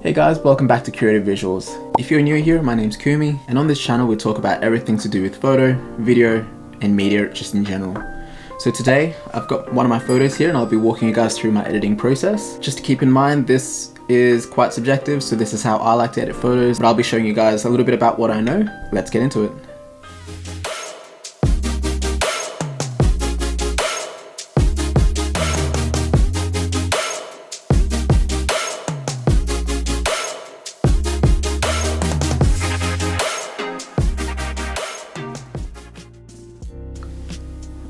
Hey guys, welcome back to Creative Visuals. If you're new here, my name's Kumi, and on this channel we talk about everything to do with photo, video, and media just in general. So today, I've got one of my photos here and I'll be walking you guys through my editing process. Just to keep in mind, this is quite subjective, so this is how I like to edit photos, but I'll be showing you guys a little bit about what I know. Let's get into it.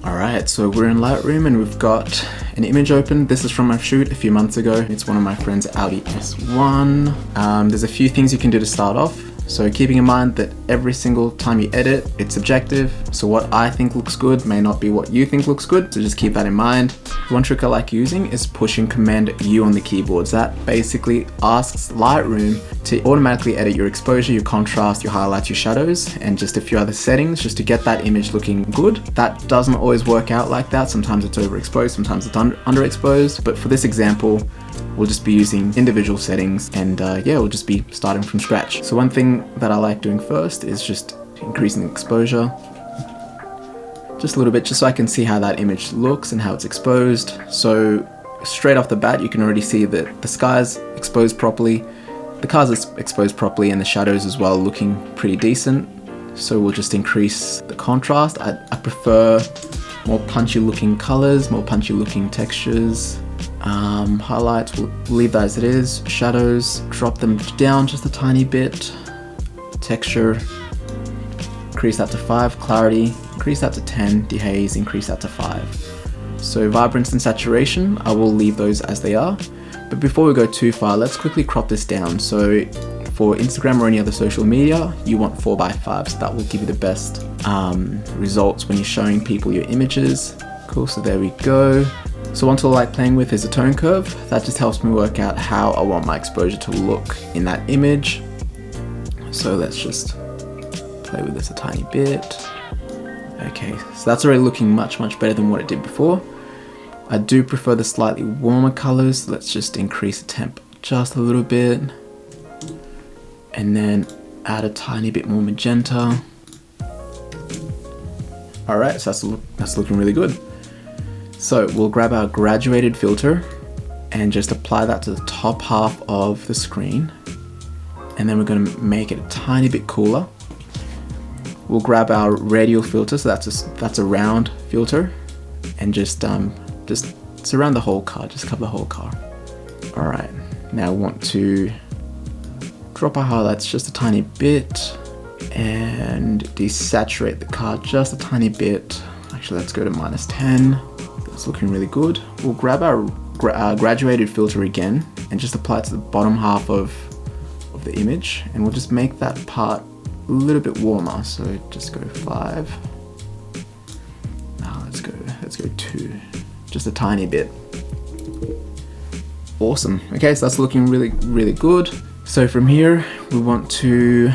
Alright, so we're in Lightroom and we've got an image open. This is from a shoot a few months ago. It's one of my friend's Audi S1. There's a few things you can do to start off. So keeping in mind that every single time you edit, it's subjective. So what I think looks good may not be what you think looks good. So just keep that in mind. One trick I like using is pushing Command U on the keyboards. That basically asks Lightroom to automatically edit your exposure, your contrast, your highlights, your shadows, and just a few other settings just to get that image looking good. That doesn't always work out like that. Sometimes it's overexposed, sometimes it's underexposed. But for this example, we'll just be using individual settings and yeah, we'll just be starting from scratch. So one thing that I like doing first is just increasing the exposure just a little bit, just so I can see how that image looks and how it's exposed. So straight off the bat, you can already see that the sky's exposed properly, the cars are exposed properly, and the shadows as well looking pretty decent. So we'll just increase the contrast. I prefer more punchy looking colors, more punchy looking textures. Highlights, we'll leave that as it is. Shadows, drop them down just a tiny bit. Texture, increase that to 5. Clarity, increase that to 10. Dehaze, increase that to 5. So vibrance and saturation, I will leave those as they are. But before we go too far, let's quickly crop this down. So for Instagram or any other social media, you want 4:5, so that will give you the best results when you're showing people your images. Cool, so there we go. So one tool I like playing with is a tone curve. That just helps me work out how I want my exposure to look in that image. So let's just play with this a tiny bit. Okay, so that's already looking much better than what it did before. I do prefer the slightly warmer colors. Let's just increase the temp just a little bit. And then add a tiny bit more magenta. Alright, so that's looking really good. So we'll grab our graduated filter and just apply that to the top half of the screen. And then we're going to make it a tiny bit cooler. We'll grab our radial filter, so that's a round filter, and just surround the whole car, just cover the whole car. Alright, now we want to drop our highlights just a tiny bit and desaturate the car just a tiny bit. Actually, let's go to -10. That's looking really good. We'll grab our graduated filter again and just apply it to the bottom half of the image, and we'll just make that part a little bit warmer. So just go 5. Now let's go 2, just a tiny bit. Awesome. Okay, so that's looking really good. So from here, we want to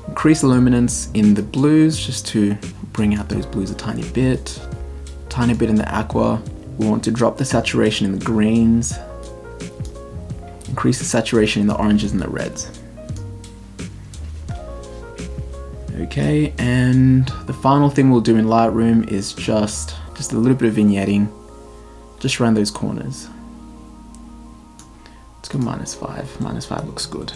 increase the luminance in the blues just to bring out those blues a tiny bit in the aqua. We want to drop the saturation in the greens, increase the saturation in the oranges and the reds. Okay, and the final thing we'll do in Lightroom is just a little bit of vignetting, just around those corners. Let's go -5. -5 looks good.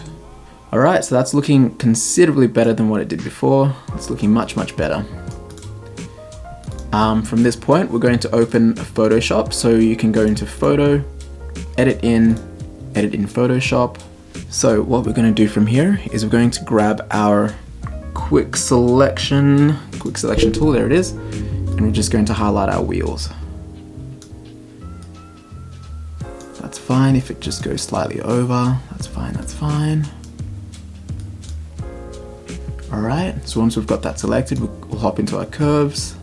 Alright, so that's looking considerably better than what it did before. It's looking much better. From this point, we're going to open Photoshop. So you can go into Photo, Edit in Photoshop. So what we're going to do from here is we're going to grab our quick selection tool, there it is, and we're just going to highlight our wheels. That's fine if it just goes slightly over, that's fine. Alright, so once we've got that selected, we'll hop into our curves.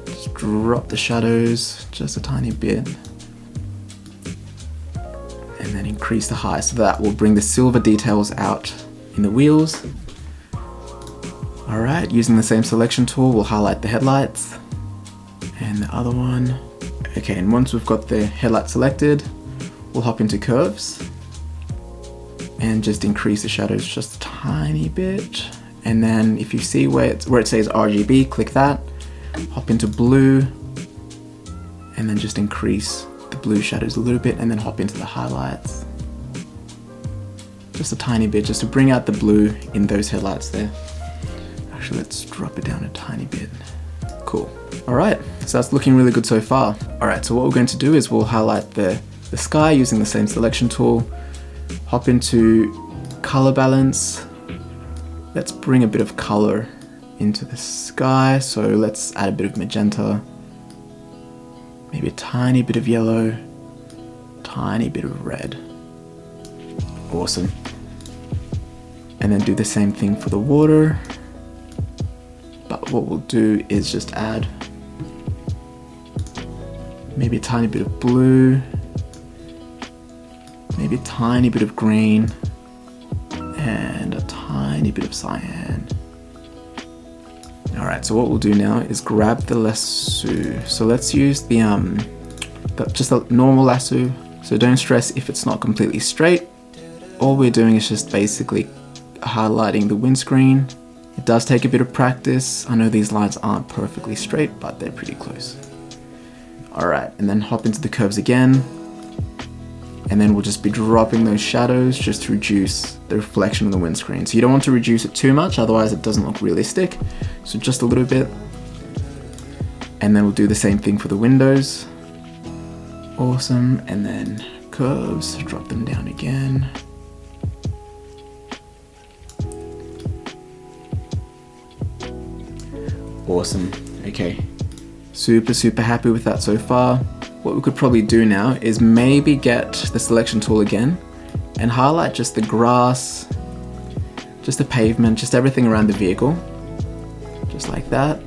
Just drop the shadows just a tiny bit. And then increase the high, so that will bring the silver details out in the wheels. Alright, using the same selection tool, we'll highlight the headlights and the other one. Okay, and once we've got the headlight selected, we'll hop into curves. and just increase the shadows just a tiny bit. And then if you see where it says RGB, click that, hop into blue, and then just increase the blue shadows a little bit, and then hop into the highlights. Just a tiny bit, just to bring out the blue in those headlights there. Actually, let's drop it down a tiny bit. Cool. All right, so that's looking really good so far. All right, so what we're going to do is we'll highlight the sky using the same selection tool, hop into color balance. Let's bring a bit of color into the sky. So let's add a bit of magenta, maybe a tiny bit of yellow, tiny bit of red. Awesome. And then do the same thing for the water. But what we'll do is just add maybe a tiny bit of blue, maybe a tiny bit of green, and a tiny bit of cyan. Alright, so what we'll do now is grab the lasso. So let's use just a normal lasso. So don't stress if it's not completely straight. All we're doing is just basically highlighting the windscreen. It does take a bit of practice. I know these lines aren't perfectly straight, but they're pretty close. Alright, and then hop into the curves again. And then we'll just be dropping those shadows just to reduce the reflection of the windscreen. So you don't want to reduce it too much, otherwise it doesn't look realistic. So just a little bit. And then we'll do the same thing for the windows. Awesome, and then curves, drop them down again. Awesome. Okay, super happy with that so far. What we could probably do now is maybe get the selection tool again and highlight just the grass, just the pavement, just everything around the vehicle, just like that.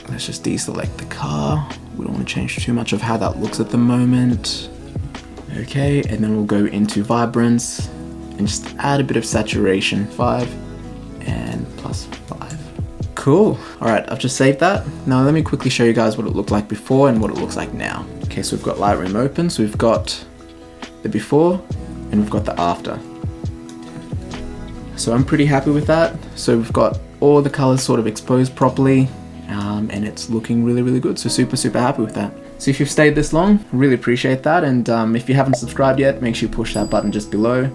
Let's just deselect the car. We don't want to change too much of how that looks at the moment. Okay, and then we'll go into vibrance and just add a bit of saturation, 5 and +5. Cool. All right, I've just saved that. Now let me quickly show you guys what it looked like before and what it looks like now. Okay, so we've got Lightroom open. So we've got the before and we've got the after. So I'm pretty happy with that. So we've got all the colors sort of exposed properly, and it's looking really good. So super happy with that. So if you've stayed this long, really appreciate that. And if you haven't subscribed yet, make sure you push that button just below.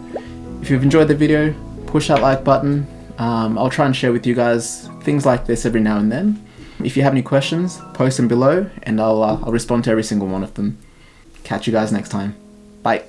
If you've enjoyed the video, push that like button. I'll try and share with you guys things like this every now and then. If you have any questions, post them below and I'll respond to every single one of them. Catch you guys next time. Bye.